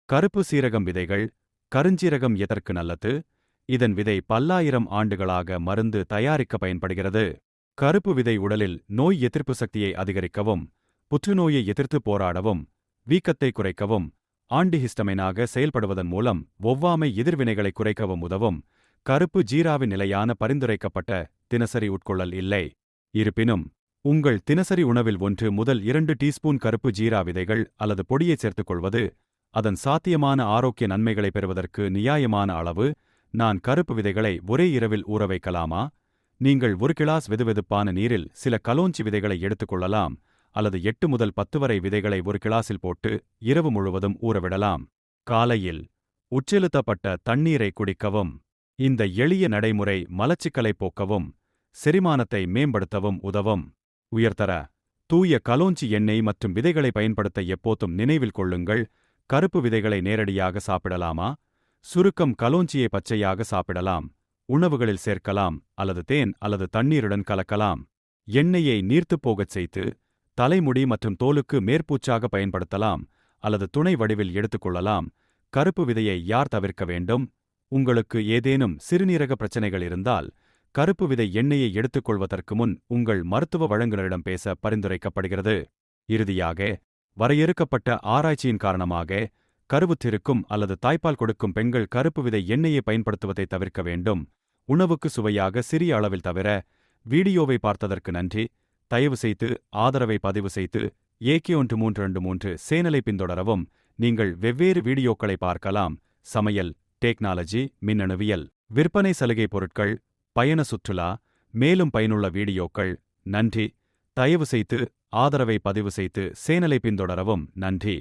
கருப்பு சீரகம் விதைகள். கருஞ்சீரகம் எதற்கு நல்லது? இதன் விதை பல்லாயிரம் ஆண்டுகளாக மருந்து தயாரிக்க பயன்படுகிறது. கருப்பு விதை உடலில் நோய் எதிர்ப்பு சக்தியை அதிகரிக்கவும், புற்றுநோயை எதிர்த்து போராடவும், வீக்கத்தை குறைக்கவும், ஆன்டிஹிஸ்டமைனாக செயல்படுவதன் மூலம் ஒவ்வாமை எதிர்வினைகளை குறைக்கவும் உதவும். கருப்பு ஜீராவின் நிலையான பரிந்துரைக்கப்பட்ட தினசரி உட்கொள்ளல் இல்லை. இருப்பினும், உங்கள் தினசரி உணவில் 1 முதல் 2 டீஸ்பூன் கருப்பு ஜீரா விதைகள் அல்லது பொடியை சேர்த்துக் கொள்வது அதன் சாத்தியமான ஆரோக்கிய நன்மைகளை பெறுவதற்கு நியாயமான அளவு. நான் கருப்பு விதைகளை ஒரே இரவில் ஊற வைக்கலாமா? நீங்கள் 1 கிளாஸ் வெதுவெதுப்பான நீரில் சில கலோஞ்சி விதைகளை எடுத்துக்கொள்ளலாம், அல்லது 8 முதல் 10 வரை விதைகளை 1 கிளாஸில் போட்டு இரவு முழுவதும் ஊறவிடலாம். காலையில் உட்செலுத்தப்பட்ட தண்ணீரை குடிக்கவும். இந்த எளிய நடைமுறை மலச்சிக்கலை போக்கவும், செரிமானத்தை மேம்படுத்தவும் உதவும். உயர்தர தூய கலோஞ்சி எண்ணெய் மற்றும் விதைகளை பயன்படுத்த எப்போதும் நினைவில் கொள்ளுங்கள். கருப்பு விதைகளை நேரடியாக சாப்பிடலாமா? சுருக்கம்: கலோஞ்சியை பச்சையாக சாப்பிடலாம், உணவுகளில் சேர்க்கலாம் அல்லது தேன் அல்லது தண்ணீருடன் கலக்கலாம். எண்ணெயை நீர்த்துப் போகச் செய்து தலைமுடி மற்றும் தோலுக்கு மேற்பூச்சாக பயன்படுத்தலாம் அல்லது துணை வடிவில் எடுத்துக்கொள்ளலாம். கருப்பு விதையை யார் தவிர்க்க வேண்டும்? உங்களுக்கு ஏதேனும் சிறுநீரக பிரச்சனைகள் இருந்தால், கருப்பு விதை எண்ணெயை எடுத்துக்கொள்வதற்கு முன் உங்கள் மருத்துவ வழங்குநரிடம் பேச பரிந்துரைக்கப்படுகிறது. இறுதியாக, வரையறுக்கப்பட்ட ஆராய்ச்சியின் காரணமாக கருவுற்றிருக்கும் அல்லது தாய்ப்பால் கொடுக்கும் பெண்கள் கருப்பு விதை எண்ணெயை பயன்படுத்துவதை தவிர்க்க வேண்டும். உணவுக்கு சுவையாக சிறிய அளவில் தவிர. வீடியோவை பார்த்ததற்கு நன்றி. தயவுசெய்து ஆதரவை பதிவு செய்து AK1323 சேனலை பின்தொடரவும். நீங்கள் வெவ்வேறு வீடியோக்களை பார்க்கலாம். சமையல், டெக்னாலஜி, மின்னணுவியல், விற்பனை சலுகை பொருட்கள், பயண சுற்றுலா, மேலும் பயனுள்ள வீடியோக்கள். நன்றி. தயவுசெய்து ஆதரவை பதிவு செய்து சேனலை பின்தொடரவும். நன்றி.